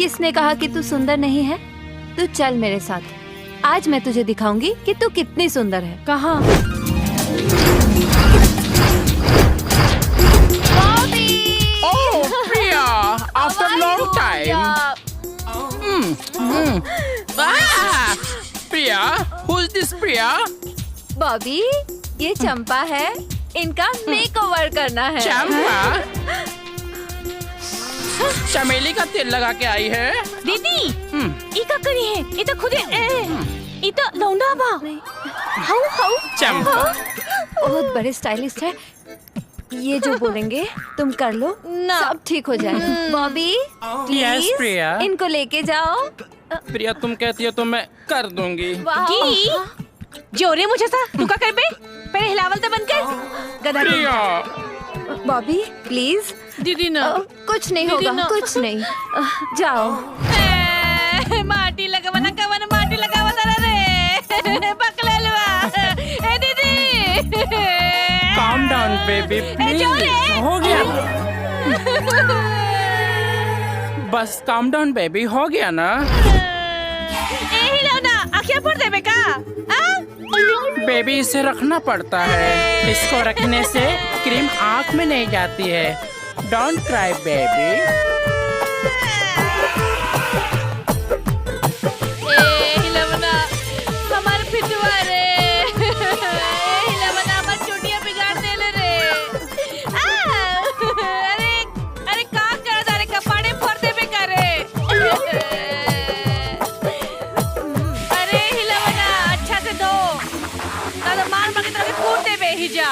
किसने कहा कि तू सुंदर नहीं है? तू चल मेरे साथ, आज मैं तुझे दिखाऊंगी कि तू कितनी सुंदर है। कहाँ? After long time. Priya, who's this Priya? Bobby, ये चंपा है, इनका मेकओवर करना है। चंपा? चमेली का तेल लगा के आई है। दीदी, इका करी है, इता खुदे इता लौंडा बा। हाउ हाउ चंपा बहुत बड़े स्टाइलिस्ट है। ये जो बोलेंगे तुम कर लो, सब ठीक हो जाएगा। बॉबी Yes, प्लीज प्रिया। इनको लेके जाओ। प्रिया तुम कहती हो तो मैं कर दूंगी। की जोरे मुझे सा तू का कर बे पहले हिलावल तो बन कर गधा प्रिया बॉबी प्लीज। दीदी ना कुछ नहीं दीदी होगा, ना। कुछ नहीं। जाओ। माटी लगावना कवन माटी लगावता रे पकले लवा ए दीदी calm down baby please। हो गया बस calm down baby, हो गया ना। ए हिलावना आँखें फोड़ देबे का बेबी इसे रखना पड़ता है, इसको रखने से क्रीम आँख में नहीं जाती है। Don't cry baby. हिलावना हमारे पिटवा रे हिलावना हमारी चोटियां बिगाड़ देले रे अरे अरे का कर दारे कपाड़े फोड़ देबे करे अरे हिलावना अच्छा से धो ना तो मार मार के तेरे कूट देबे हिजा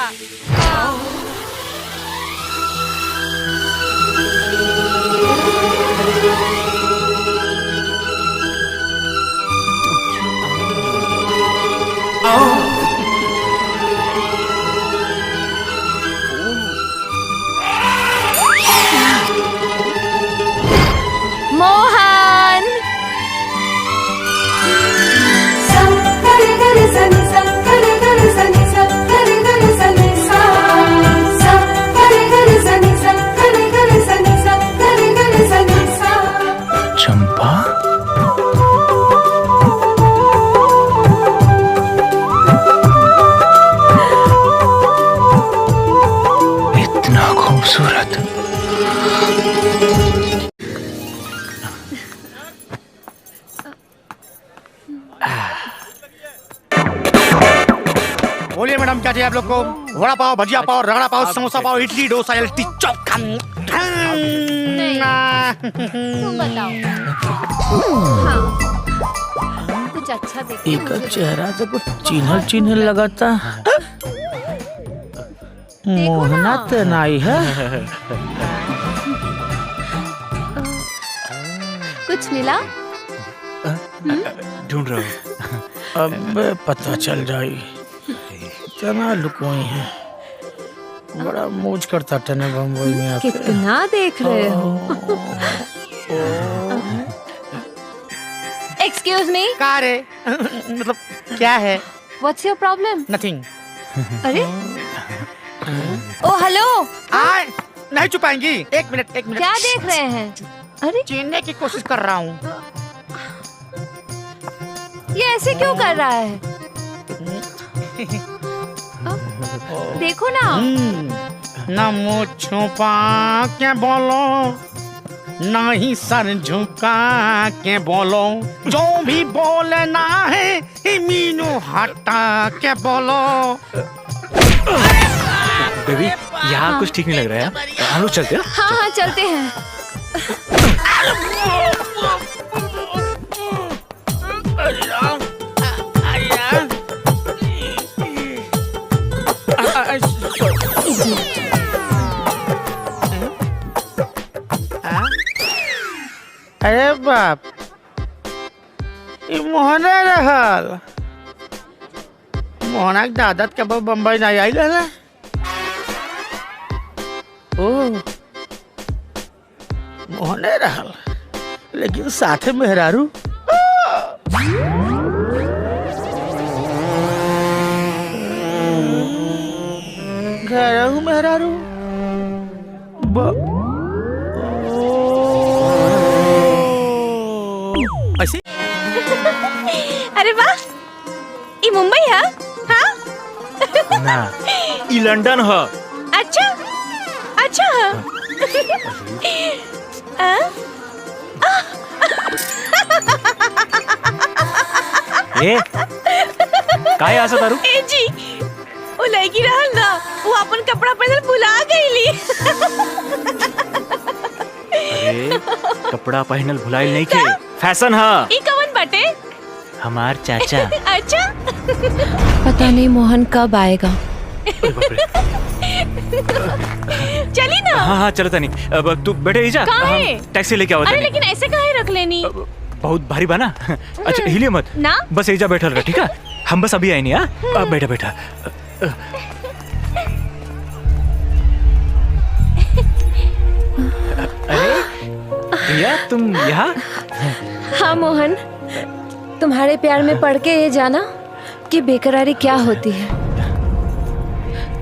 मोहन चंपा इतना खूबसूरत। बोलिए मैडम, क्या चाहिए आप लोग को? वड़ा पाव, भजिया पाव, रगड़ा पाव, समोसा पाव, इडली, डोसा, लिट्टी चोखा। तुम बताओ। हाँ, कुछ अच्छा देखो। एक चेहरा तो कुछ चिन्हल चिन्हल लगाता। मोहना तो नहीं है। कुछ मिला? ढूंढ रहा हूँ। अब पता चल जाए। इतना लुकोई है, बड़ा मौज करता टने बम्बई में आके। कितना देख रहे हो? एक्सक्यूज मी, कहा रे? मतलब क्या है? What's your problem? नथिंग। अरे ओ हेलो, आए नहीं छुपाएंगी। एक मिनट एक मिनट। क्या देख रहे हैं? अरे छीनने की कोशिश कर रहा हूँ। ये ऐसे क्यों कर रहा है? देखो ना। ना मुँह छुपा के बोलो, ना ही सर झुका के बोलो, जो भी बोलना है मीनू हटा के बोलो। बेबी यहाँ कुछ ठीक नहीं लग रहा है, हम लोग चलते हैं। हाँ हाँ चलते हैं। अरे बाप, ये मोहना रहल। मोहना के दादा कब बम्बई नहीं आई रहला। ओ मोहने रहल, लेकिन साथे मेहरारू। घरहू मेहरारू। ना, ई लंदन हो। अच्छा अच्छा ए काय असं तारू? ए जी वो लड़की रहल ना, वो अपन कपड़ा पहनल भुला गईली। अरे कपड़ा पहनल भुलाइल नहीं के, फैशन है। ई कवन बटे? हमार चाचा। अच्छा पता नहीं मोहन कब आएगा। अरे बाप रे। चली ना। हाँ हाँ चलता नहीं। अब तू बैठे ही जा, कहाँ है? हम टैक्सी लेके आओ। अरे लेकिन ऐसे काहे रख लेनी? बहुत भारी बना। अच्छा हिलियो मत ना? बस एजा बैठल रह, ठीक है? हम बस अभी आए नहीं। हाँ बैठा बैठा। अरे भैया तुम यहाँ? हाँ मोहन, तुम्हारे प्यार में पड़ के ये जाना कि बेकरारी क्या होती है।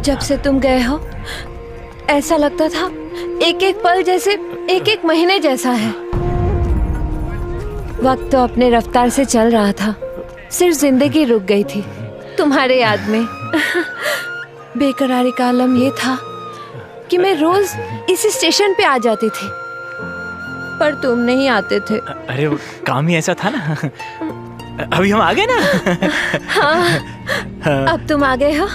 जब से तुम गए हो ऐसा लगता था एक एक पल जैसे एक एक महीने जैसा है। वक्त तो अपने रफ्तार से चल रहा था, सिर्फ जिंदगी रुक गई थी तुम्हारे याद में। बेकरारी का आलम ये था कि मैं रोज इसी स्टेशन पे आ जाती थी, पर तुम नहीं आते थे। अरे वो काम ही ऐसा था ना। अभी हम आ गए ना। हाँ, अब तुम आ गए हो।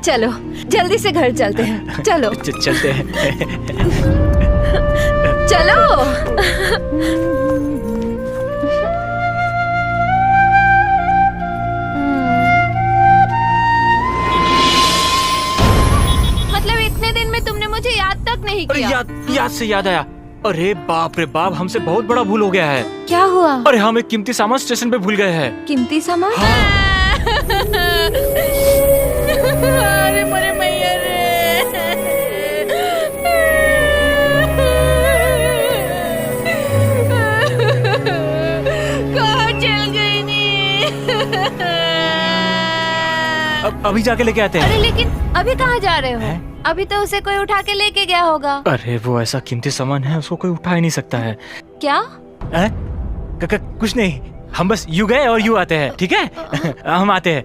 चलो जल्दी से घर चलते हैं। चलो चलते हैं। चलो। मतलब इतने दिन में तुमने मुझे याद तक नहीं अरे किया। याद से याद आया। अरे बाप रे बाप, हमसे बहुत बड़ा भूल हो गया है। क्या हुआ? अरे हम एक कीमती सामान स्टेशन पे भूल गए हैं। कीमती सामान? अरे मरे मैया रे। कहाँ चल गई नी? अभी जाके लेके आते हैं। अरे लेकिन अभी कहाँ जा रहे हो? अभी तो उसे कोई उठा के लेके गया होगा। अरे वो ऐसा कीमती सामान है, उसको कोई उठा ही नहीं सकता है। क्या? कुछ नहीं, हम बस यू गए और यू आते हैं, ठीक है? हम आते हैं।